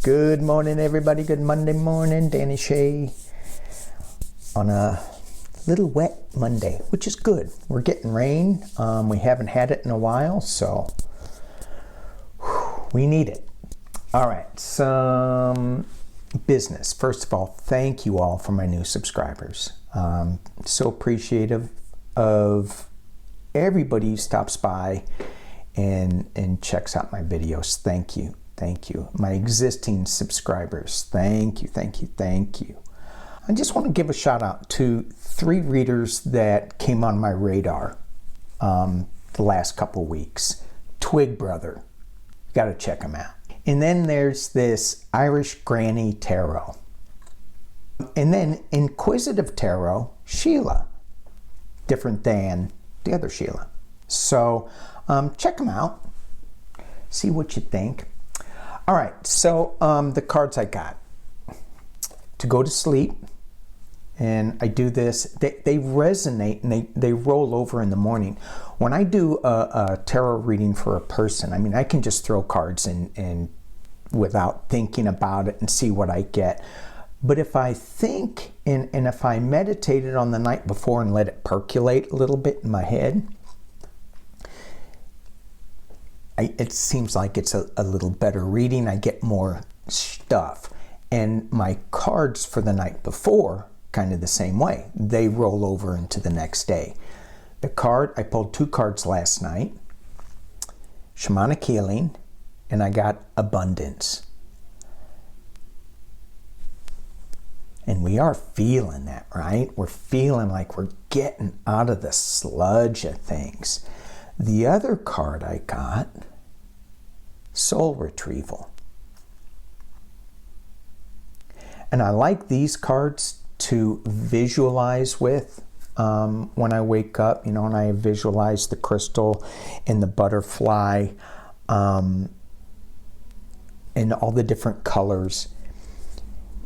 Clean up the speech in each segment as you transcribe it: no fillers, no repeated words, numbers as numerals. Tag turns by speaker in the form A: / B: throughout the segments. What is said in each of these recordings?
A: Good morning, everybody. Good Monday morning. Danny Shay on a little wet Monday, which is good. We're getting rain. We haven't had it in a while, so we need it. All right, some business. First of all, thank you all for my new subscribers. So appreciative of everybody who stops by and checks out my videos. Thank you. Thank you. My existing subscribers, thank you, thank you, thank you. I just want to give a shout out to 3 readers that came on my radar the last couple weeks. Twig Brother, you got to check him out. And then there's this Irish Granny Tarot. And then Inquisitive Tarot, Sheila, different than the other Sheila. So check them out, see what you think. All right, so the cards I got to go to sleep, and I do this, they resonate and they roll over in the morning. When I do a tarot reading for a person, I mean, I can just throw cards in without thinking about it and see what I get. But if I think and if I meditated on the night before and let it percolate a little bit in my head, it seems like it's a little better reading. I get more stuff. And my cards for the night before, kind of the same way. They roll over into the next day. I pulled 2 cards last night. Shamanic Healing, and I got Abundance. And we are feeling that, right? We're feeling like we're getting out of the sludge of things. The other card I got, Soul Retrieval. And I like these cards to visualize with when I wake up, and I visualize the crystal and the butterfly and all the different colors.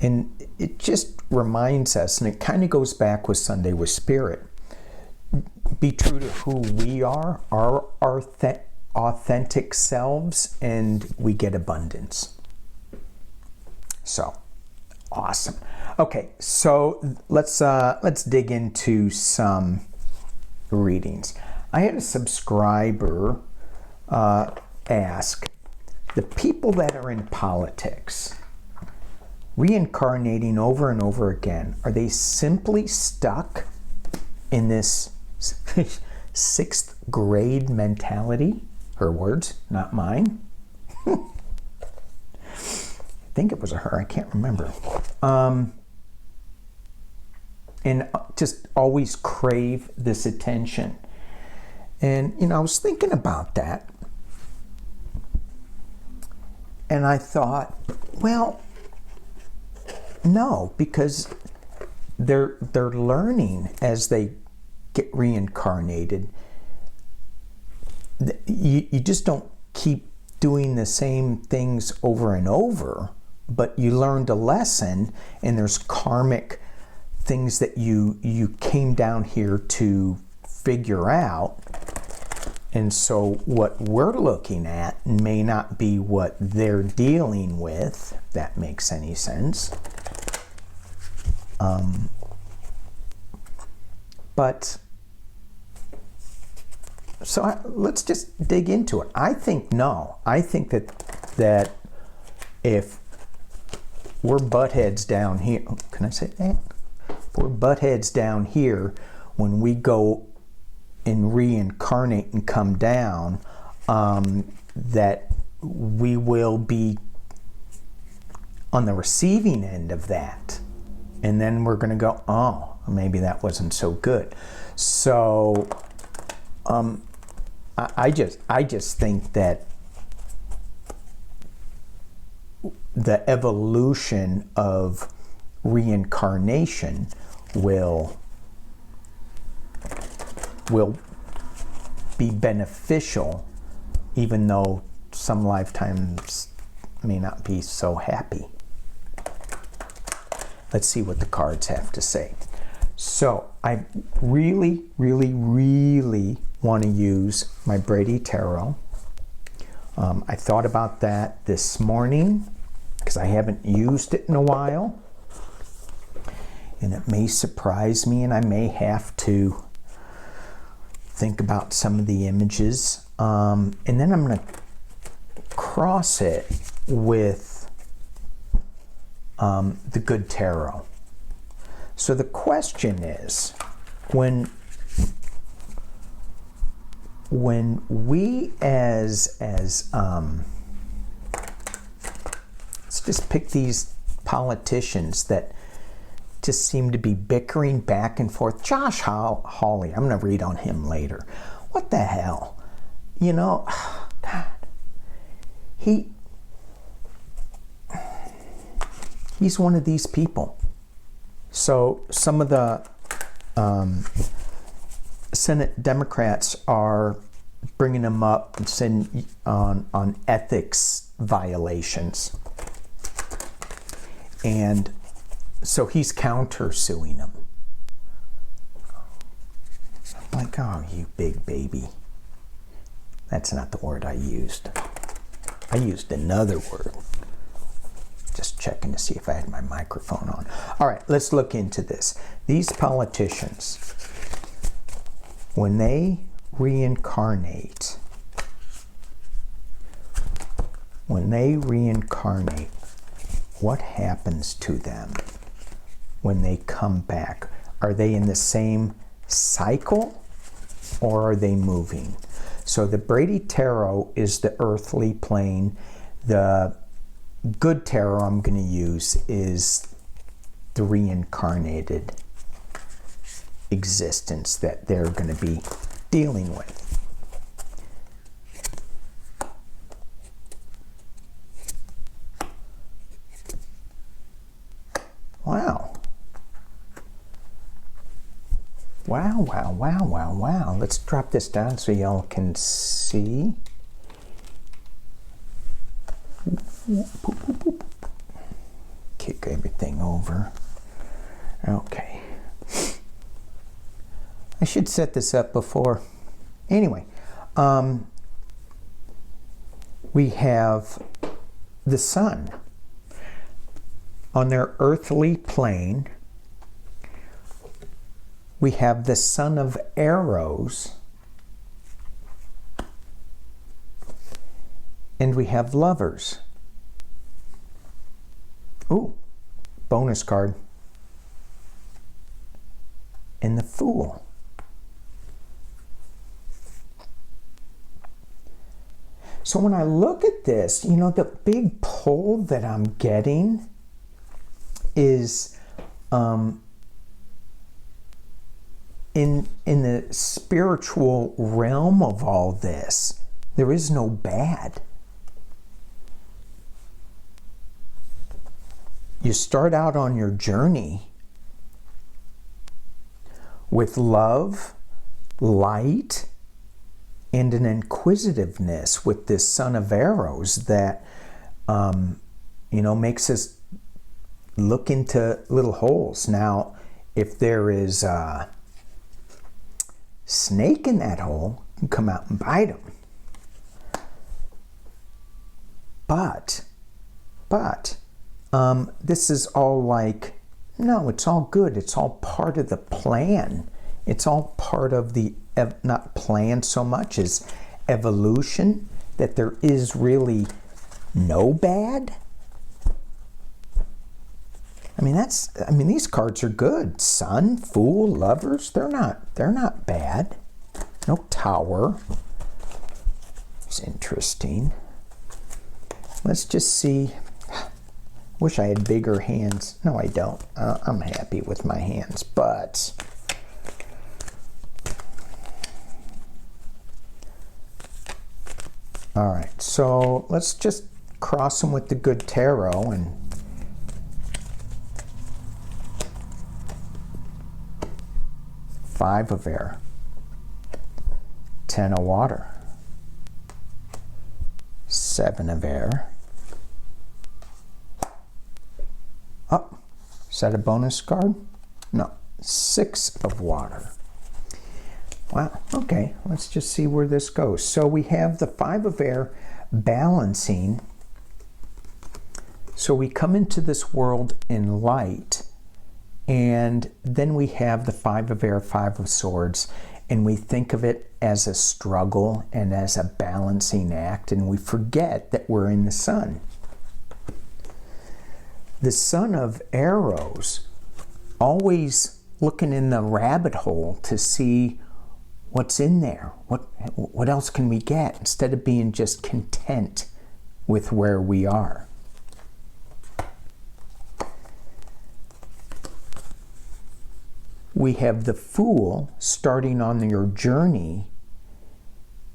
A: And it just reminds us, and it kind of goes back with Sunday with Spirit. Be true to who we are, our authentic selves, and we get abundance. So, awesome. Okay, so let's dig into some readings. I had a subscriber ask, the people that are in politics, reincarnating over and over again, are they simply stuck in this 6th grade mentality? Her words, not mine. I think it was a her, I can't remember. And just always crave this attention. And, I was thinking about that. And I thought, well, no, because they're learning as they get reincarnated. You just don't keep doing the same things over and over, but you learned a lesson, and there's karmic things that you came down here to figure out. And so what we're looking at may not be what they're dealing with, if that makes any sense. Let's just dig into it. I think no. I think that if we're butt heads down here, can I say that? If we're butt heads down here, when we go and reincarnate and come down, that we will be on the receiving end of that. And then we're going to go, oh, maybe that wasn't so good. So I just think that the evolution of reincarnation will be beneficial, even though some lifetimes may not be so happy. Let's see what the cards have to say. So I really, really, really want to use my Brady Tarot. I thought about that this morning, because I haven't used it in a while. And it may surprise me, and I may have to think about some of the images. And then I'm going to cross it with the Good Tarot. So the question is, when we as let's just pick these politicians that just seem to be bickering back and forth. Josh Hawley, I'm going to read on him later. What the hell? You know, God, he's one of these people. So some of the Senate Democrats are bringing him up and saying on ethics violations. And so he's countersuing them. I'm like, oh, you big baby. That's not the word I used. I used another word. Just checking to see if I had my microphone on. All right, let's look into this. These politicians, when they reincarnate, what happens to them when they come back? Are they in the same cycle or are they moving? So the Brady Tarot is the earthly plane. The Good Tarot I'm going to use is the reincarnated existence that they're going to be dealing with. Wow. Wow, wow, wow, wow, wow. Let's drop this down so y'all can see. Kick everything over. Okay. I should set this up before. Anyway, we have the sun on their earthly plane. We have the son of arrows, and we have lovers. Ooh, bonus card. And the Fool. So when I look at this, you know, the big pull that I'm getting is in the spiritual realm of all this, there is no bad. You start out on your journey with love, light, and an inquisitiveness with this son of arrows that, you know, makes us look into little holes. Now, if there is a snake in that hole, you can come out and bite him. But, this is all like, no, it's all good. It's all part of the plan. It's all part of the, not plan so much as evolution, that there is really no bad. I mean, these cards are good. Sun, Fool, Lovers, they're not bad. No Tower. It's interesting. Let's just see. Wish I had bigger hands. No, I don't. I'm happy with my hands, but all right, so let's just cross them with the Good Tarot and Five of Air, 10 of Water, 7 of Air. Oh, is that a bonus card? No, 6 of Water. Wow, okay, let's just see where this goes. So we have the 5 of Air balancing So we come into this world in light, and then we have the Five of Air, Five of Swords, and we think of it as a struggle and as a balancing act, and we forget that we're in the sun. The Son of Arrows, always looking in the rabbit hole to see what's in there. What else can we get, instead of being just content with where we are. We have the Fool starting on your journey,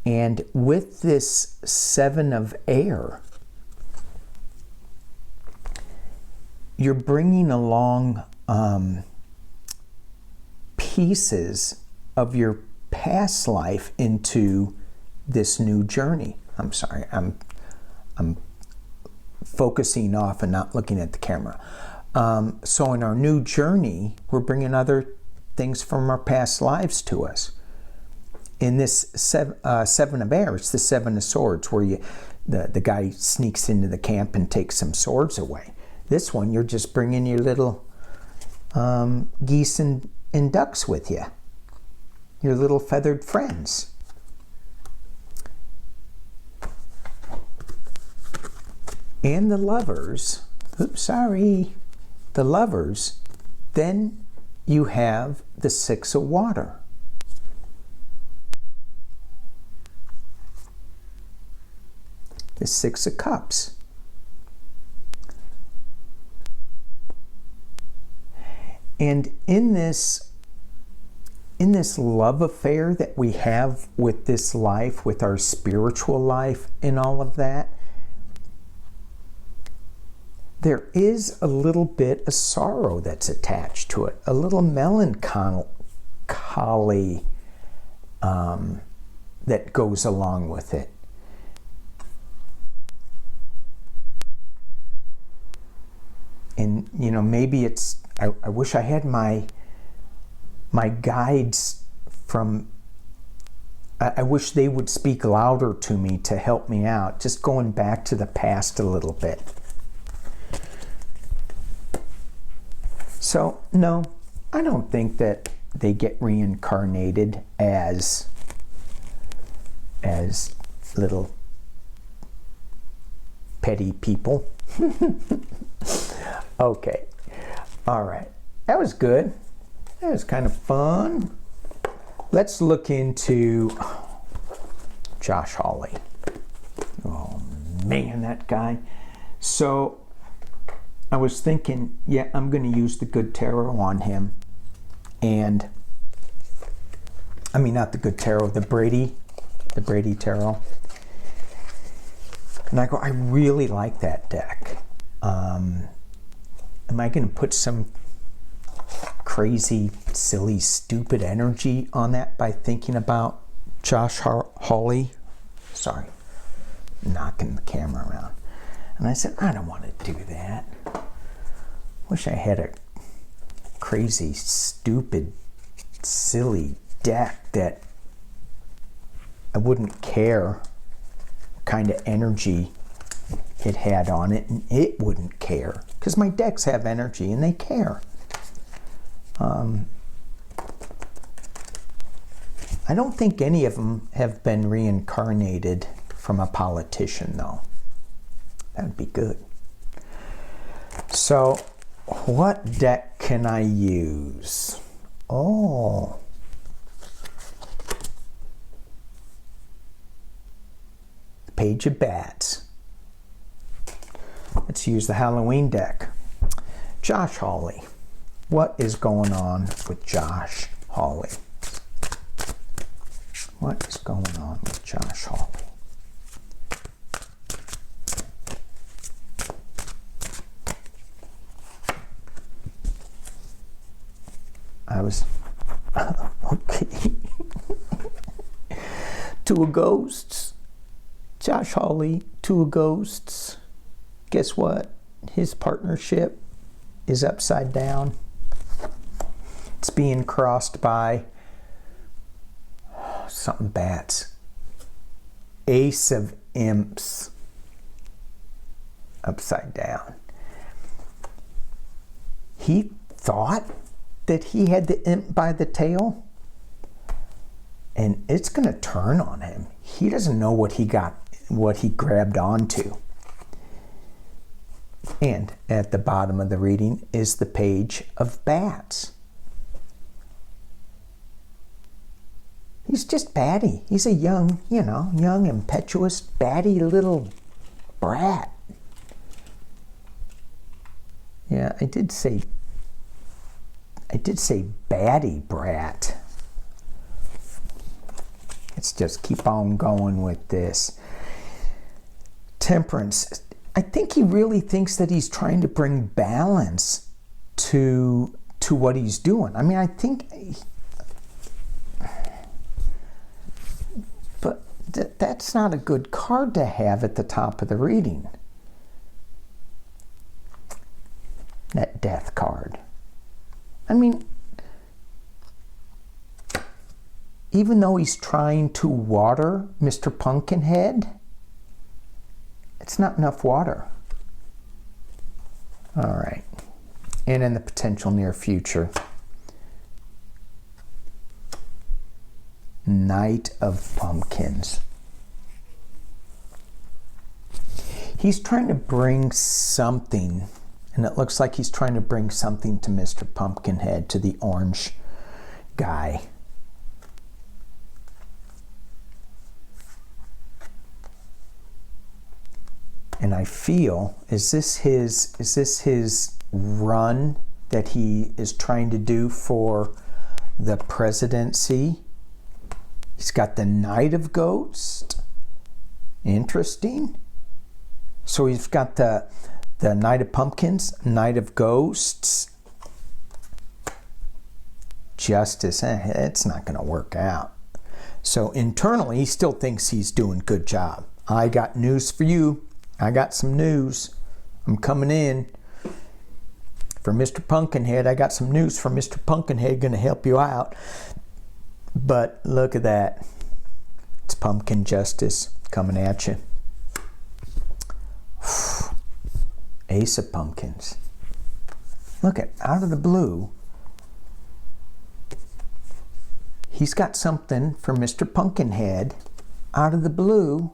A: and with this Seven of Air, you're bringing along pieces of your past life into this new journey. I'm sorry, I'm focusing off and not looking at the camera. So in our new journey, we're bringing other things from our past lives to us. In this Seven of Air, it's the Seven of Swords, where the guy sneaks into the camp and takes some swords away. This one, you're just bringing your little geese and ducks with you, your little feathered friends. And the Lovers, the Lovers, then you have the Six of Water. The Six of Cups. And in this love affair that we have with this life, with our spiritual life and all of that, there is a little bit of sorrow that's attached to it, a little melancholy that goes along with it. And, you know, maybe it's, I wish I had my guides from, I wish they would speak louder to me to help me out, just going back to the past a little bit. So, no, I don't think that they get reincarnated as little petty people. Okay. All right. That was good. That was kind of fun. Let's look into Josh Hawley. Oh, man, that guy. So, I was thinking, yeah, I'm going to use the good tarot on him. And, I mean, not the good tarot, the Brady tarot. And I go, I really like that deck. Am I going to put some crazy, silly, stupid energy on that by thinking about Josh Hawley? Sorry, knocking the camera around. And I said, I don't want to do that. Wish I had a crazy, stupid, silly deck that I wouldn't care what kind of energy it had on it, and it wouldn't care, because my decks have energy and they care. I don't think any of them have been reincarnated from a politician, though. That would be good. So, what deck can I use? Oh. The Page of Bats. Let's use the Halloween deck. Josh Hawley. What is going on with Josh Hawley? What is going on with Josh Hawley? I was okay. Two of Ghosts. Josh Hawley, Two of Ghosts. Guess what? His partnership is upside down. It's being crossed by something bats. Ace of Imps. Upside down. he thought that he had the imp by the tail, and it's going to turn on him. He doesn't know what he grabbed onto. And at the bottom of the reading is the page of bats. He's just batty. He's a young, impetuous, batty little brat. Yeah, I did say batty brat. Let's just keep on going with this. Temperance. I think he really thinks that he's trying to bring balance to what he's doing. I mean, I think, but that's not a good card to have at the top of the reading. That death card. I mean, even though he's trying to water Mr. Pumpkinhead, it's not enough water. All right. And in the potential near future, Knight of Pumpkins. He's trying to bring something, and it looks like he's trying to bring something to Mr. Pumpkinhead, to the orange guy. And I feel, is this his run that he is trying to do for the presidency? He's got the Knight of Ghosts. Interesting. So he's got the Knight of Pumpkins, Knight of Ghosts, Justice. It's not going to work out. So internally, he still thinks he's doing a good job. I got news for you. I got some news. I'm coming in. For Mr. Pumpkinhead, I got some news for Mr. Pumpkinhead, going to help you out. But look at that. It's Pumpkin Justice coming at you. Ace of Pumpkins. Look at, out of the blue, he's got something for Mr. Pumpkinhead. Out of the blue,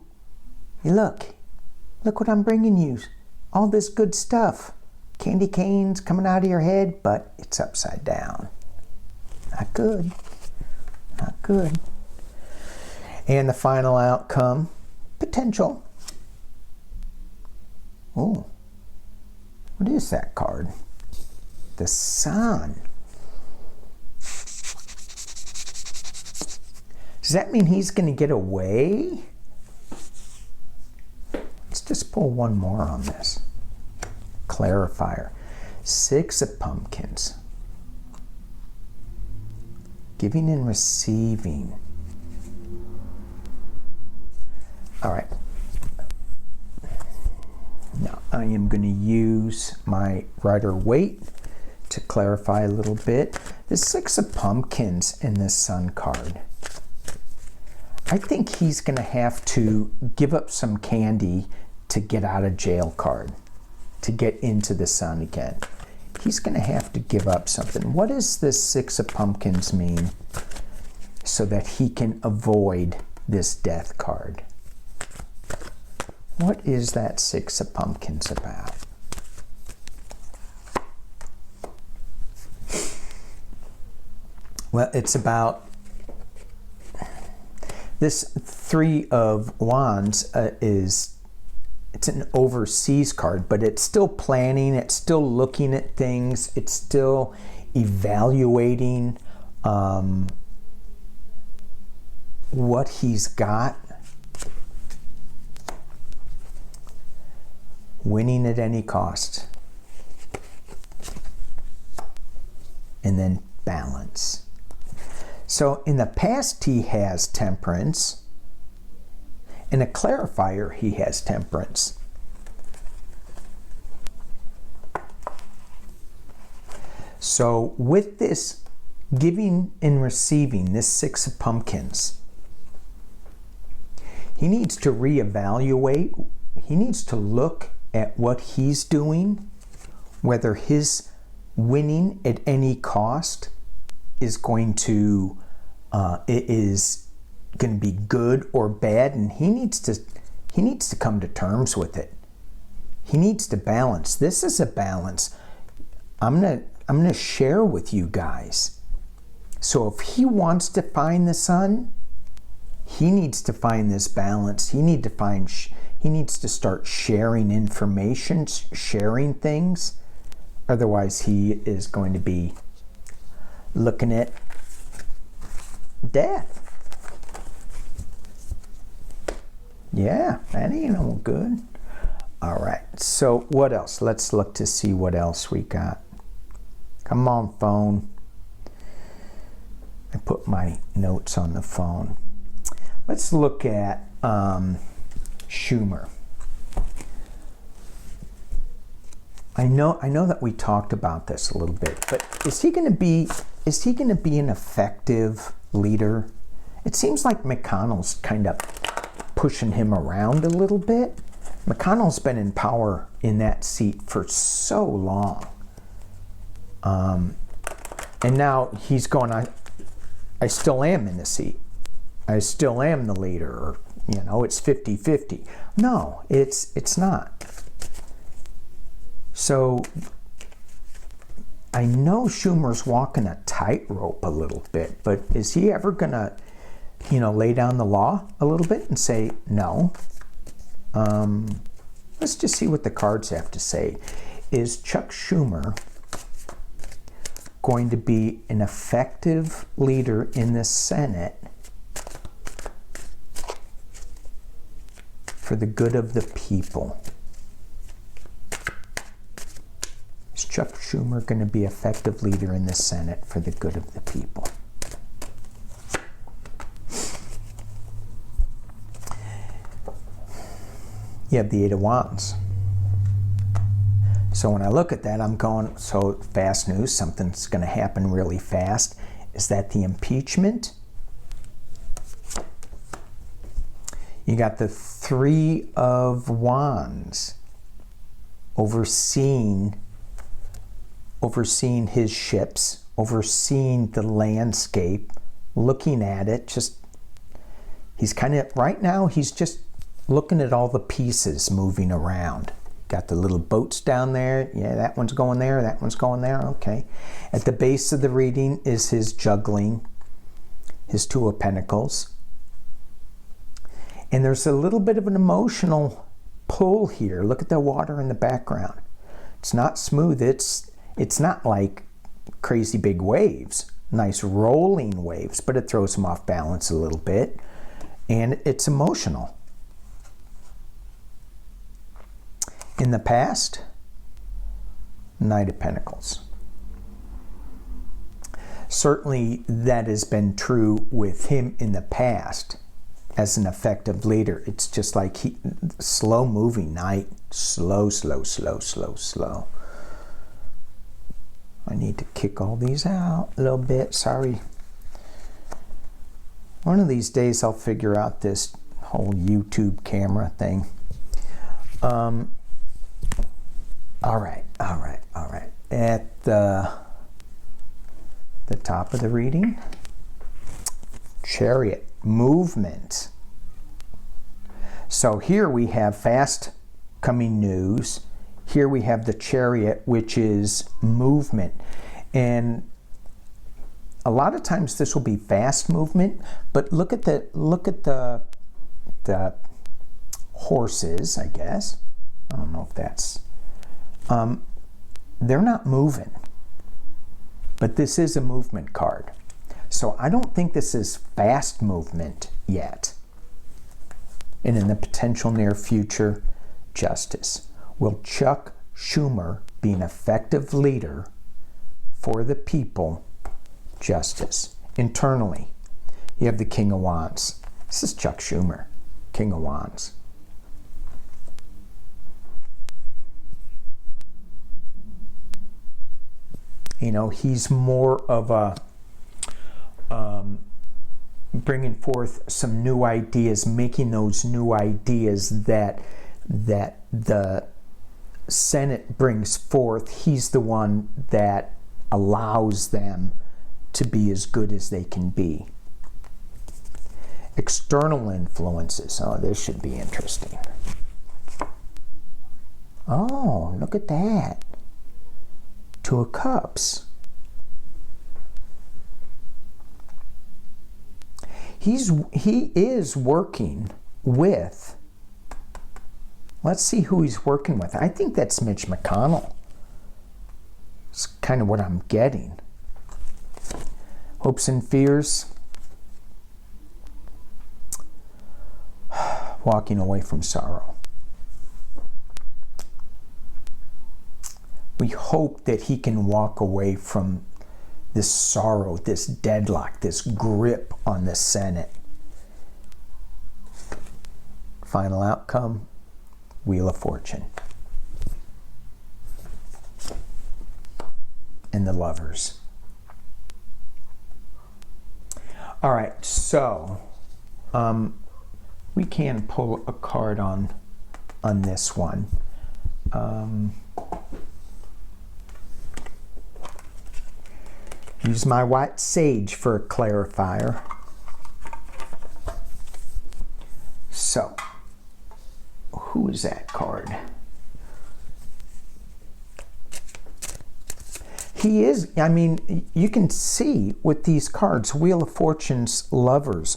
A: hey, look what I'm bringing you. All this good stuff. Candy canes coming out of your head, but it's upside down. Not good. Not good. And the final outcome, potential. Oh, what is that card? The Sun. Does that mean he's going to get away? Let's just pull one more on this. Clarifier. Six of Pumpkins. Giving and receiving. All right. Now I am going to use my Rider-Waite to clarify a little bit. The Six of Pumpkins in this Sun card. I think he's going to have to give up some candy to get out of jail card, to get into the Sun again. He's going to have to give up something. What does this Six of Pumpkins mean so that he can avoid this death card? What is that Six of Pumpkins about? Well, it's about this Three of Wands it's an overseas card, but it's still planning, it's still looking at things, it's still evaluating what he's got. Winning at any cost. And then balance. So in the past he has temperance. In a clarifier he has temperance. So with this giving and receiving, this Six of Pumpkins, he needs to reevaluate. He needs to look at what he's doing, whether his winning at any cost is going to be good or bad, and he needs to come to terms with it. He needs to balance. This is a balance. I'm gonna share with you guys. So if he wants to find the sun, he needs to find this balance. He needs to start sharing information, sharing things. Otherwise, he is going to be looking at death. Yeah, that ain't no good. All right, so what else? Let's look to see what else we got. Come on, phone. I put my notes on the phone. Let's look at Schumer. I know that we talked about this a little bit, but is he going to be an effective leader? It seems like McConnell's kind of pushing him around a little bit. McConnell's been in power in that seat for so long. And now he's going, I still am in the seat. I still am the leader. Or, it's 50-50. No, it's not. So I know Schumer's walking a tightrope a little bit, but is he ever going to, lay down the law a little bit and say no? Let's just see what the cards have to say. Is Chuck Schumer going to be an effective leader in the Senate for the good of the people? Is Chuck Schumer going to be an effective leader in the Senate for the good of the people? You have the Eight of Wands. So when I look at that, I'm going, so fast news, something's going to happen really fast. Is that the impeachment? You got the Three of Wands overseeing his ships, overseeing the landscape, looking at it. He's kind of, right now, he's just looking at all the pieces moving around. Got the little boats down there. Yeah, that one's going there. That one's going there. Okay. At the base of the reading is his juggling, his Two of Pentacles. And there's a little bit of an emotional pull here. Look at the water in the background. It's not smooth. It's not like crazy big waves, nice rolling waves, but it throws him off balance a little bit. And it's emotional. In the past, Knight of Pentacles. Certainly that has been true with him in the past as an effective leader. It's just like slow moving Knight. Slow. I need to kick all these out a little bit. Sorry. One of these days I'll figure out this whole YouTube camera thing. All right. At the top of the reading, Chariot, movement. So here we have fast coming news. Here we have the Chariot, which is movement. And a lot of times this will be fast movement, but look at the horses, I guess. I don't know if that's they're not moving, but this is a movement card. So I don't think this is fast movement yet. And in the potential near future, justice. Will Chuck Schumer be an effective leader for the people? Justice. Internally, you have the King of Wands. This is Chuck Schumer, King of Wands. He's more of a bringing forth some new ideas, making those new ideas that the Senate brings forth, he's the one that allows them to be as good as they can be. External influences. Oh, this should be interesting. Oh, look at that. Two of Cups. He is working with, let's see who he's working with. I think that's Mitch McConnell. It's kind of what I'm getting. Hopes and fears. Walking away from sorrow. We hope that he can walk away from this sorrow, this deadlock, this grip on the Senate. Final outcome, Wheel of Fortune. And the Lovers. All right, so we can pull a card on this one. Use my white sage for a clarifier. So, who is that card? He is, I mean, you can see with these cards, Wheel of Fortune's Lovers,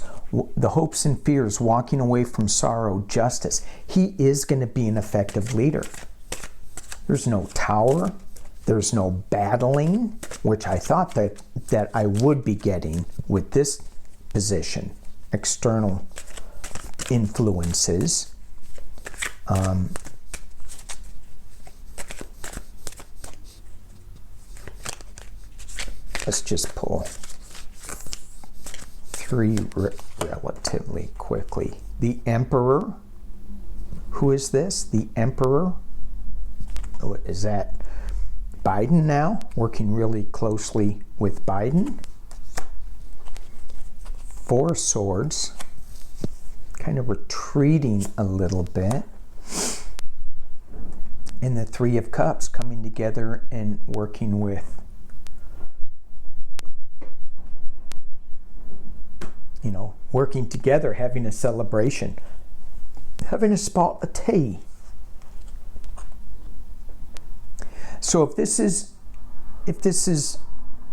A: the hopes and fears, walking away from sorrow, justice. He is going to be an effective leader. There's no Tower. There's no battling, which I thought that I would be getting with this position. External influences. Let's just pull three relatively quickly. The Emperor. Who is this? The Emperor. Oh, is that Biden now? Working really closely with Biden. Four of Swords. Kind of retreating a little bit. And the Three of Cups coming together and working with, working together, having a celebration, having a spot of tea. So if this is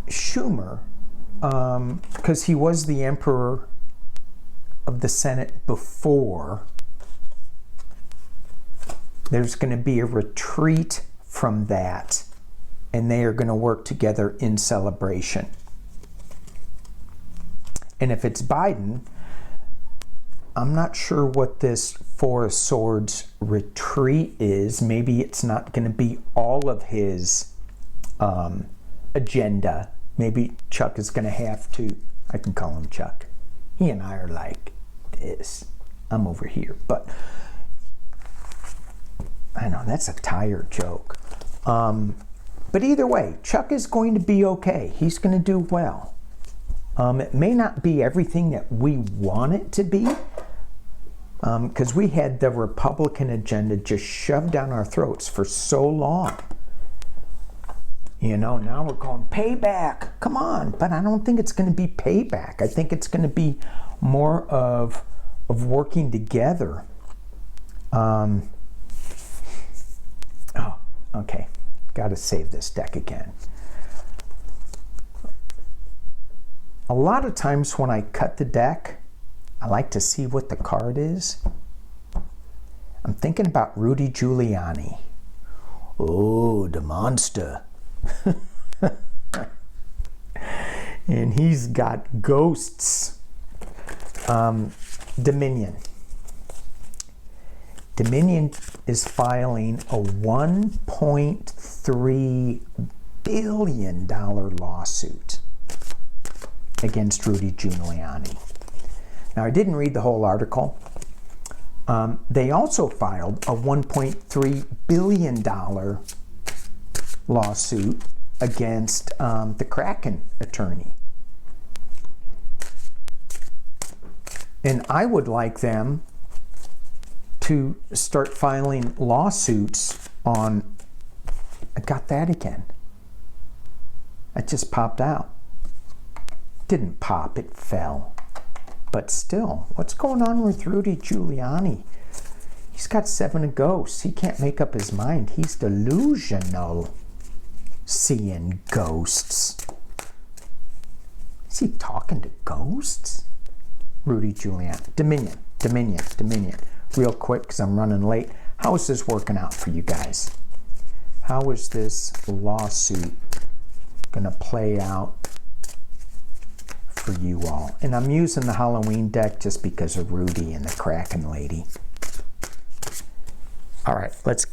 A: Schumer, because he was the Emperor of the Senate before, there's going to be a retreat from that, and they are going to work together in celebration. And if it's Biden, I'm not sure what this Four of Swords retreat is. Maybe it's not going to be all of his agenda. Maybe Chuck is going to have to, I can call him Chuck. He and I are like this. I'm over here. But I know that's a tired joke. But either way, Chuck is going to be okay. He's going to do well. It may not be everything that we want it to be, because we had the Republican agenda just shoved down our throats for so long. Now we're going payback. Come on. But I don't think it's going to be payback. I think it's going to be more of working together. Oh, okay. Got to save this deck again. A lot of times when I cut the deck, I like to see what the card is. I'm thinking about Rudy Giuliani. Oh, the monster. And he's got ghosts. Dominion. Dominion is filing a $1.3 billion lawsuit against Rudy Giuliani. Now, I didn't read the whole article. They also filed a $1.3 billion lawsuit against the Kraken attorney. And I would like them to start filing lawsuits on, I got that again. It just popped out. Didn't pop, it fell. But still, what's going on with Rudy Giuliani? He's got 7 of ghosts. He can't make up his mind. He's delusional. Seeing ghosts. Is he talking to ghosts? Rudy Giuliani. Dominion. Real quick, because I'm running late. How is this working out for you guys? How is this lawsuit going to play out for you all? And I'm using the Halloween deck just because of Rudy and the Kraken lady. All right, let's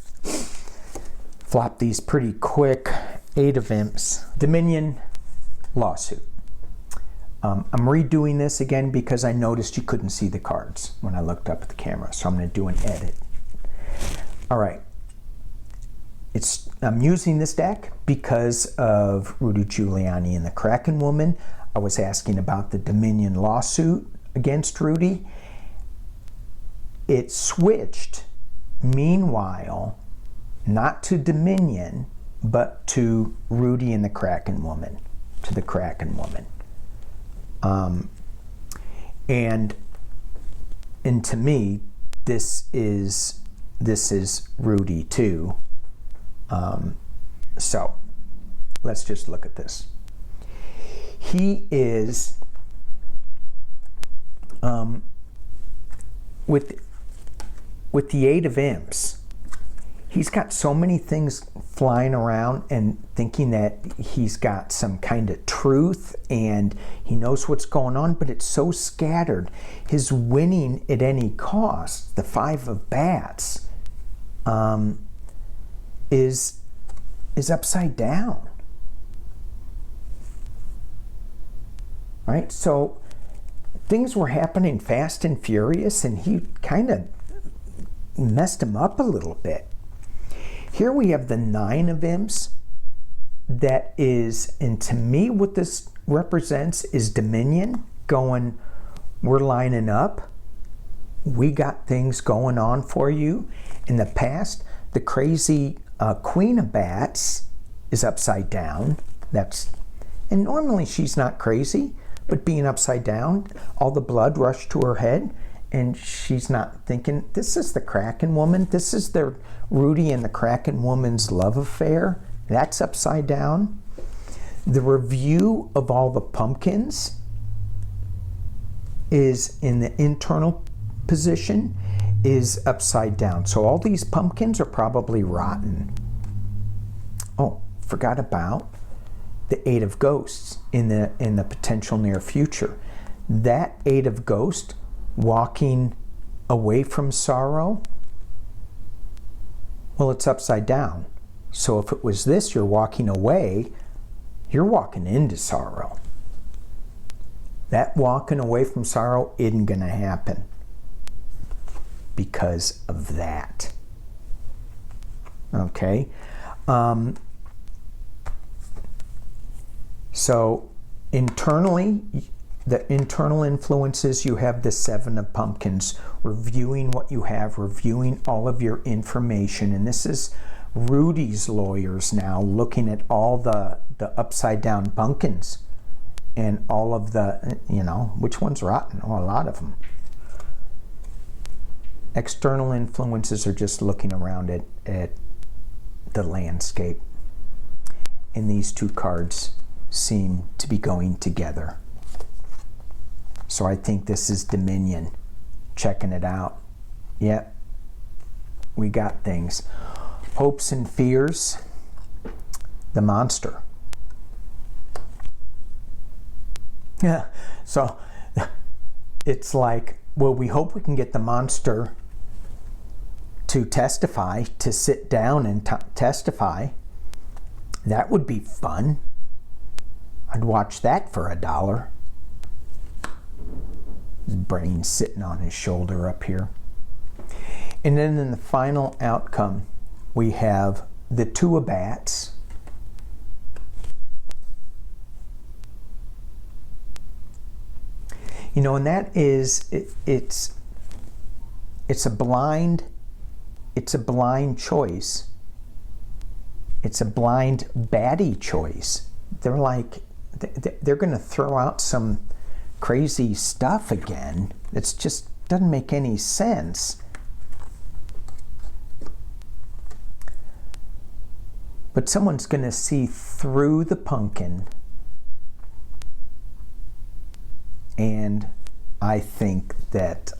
A: flop these pretty quick. 8 of Imps. Dominion lawsuit. I'm redoing this again because I noticed you couldn't see the cards when I looked up at the camera. So I'm going to do an edit. All right. I'm using this deck because of Rudy Giuliani and the Kraken woman. I was asking about the Dominion lawsuit against Rudy. It switched, meanwhile, not to Dominion, but to Rudy and the Kraken woman, to the Kraken woman. And to me, this is Rudy too. So let's just look at this. He is with the 8 of Imps. He's got so many things flying around and thinking that he's got some kind of truth and he knows what's going on, but it's so scattered. His winning at any cost, the 5 of Bats, is upside down. Right? So things were happening fast and furious, and he kind of messed him up a little bit. Here we have the 9 of Imps. That is, and to me what this represents is Dominion going, we're lining up. We got things going on for you. In the past, the crazy Queen of Bats is upside down. And normally she's not crazy, but being upside down, all the blood rushed to her head, and she's not thinking, this is the Kraken woman. This is the Rudy and the Kraken woman's love affair. That's upside down. The review of all the pumpkins is in the internal position, is upside down. So all these pumpkins are probably rotten. Oh, forgot about the 8 of Ghosts in the potential near future. That 8 of Ghosts walking away from sorrow, well, it's upside down. So if it was this, you're walking away, you're walking into sorrow. That walking away from sorrow isn't going to happen because of that. Okay? So internally, the internal influences, you have the 7 of Pumpkins, reviewing what you have, reviewing all of your information. And this is Rudy's lawyers now looking at all the upside down pumpkins and all of the, which one's rotten? Oh, a lot of them. External influences are just looking around at the landscape. And these 2 cards seem to be going together. So I think this is Dominion checking it out. Yep, we got things. Hopes and fears, the monster. Yeah, so it's like, well, we hope we can get the monster to testify, to sit down and testify. That would be fun. I'd watch that for $1. His brain sitting on his shoulder up here. And then in the final outcome, we have the 2 of Bats. And that is, it's a blind choice it's a blind baddie choice. They're like, they're going to throw out some crazy stuff again. It just doesn't make any sense. But someone's going to see through the pumpkin. And I think that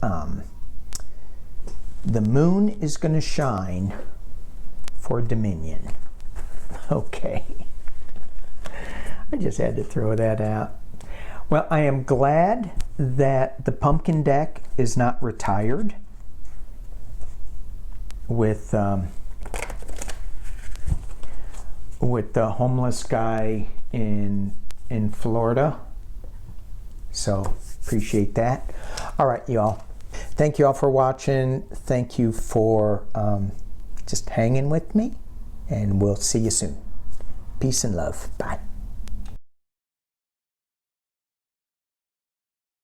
A: the moon is going to shine for Dominion. Okay. I just had to throw that out. Well, I am glad that the pumpkin deck is not retired with the homeless guy in Florida. So appreciate that. All right, y'all. Thank you all for watching. Thank you for just hanging with me, and we'll see you soon. Peace and love. Bye.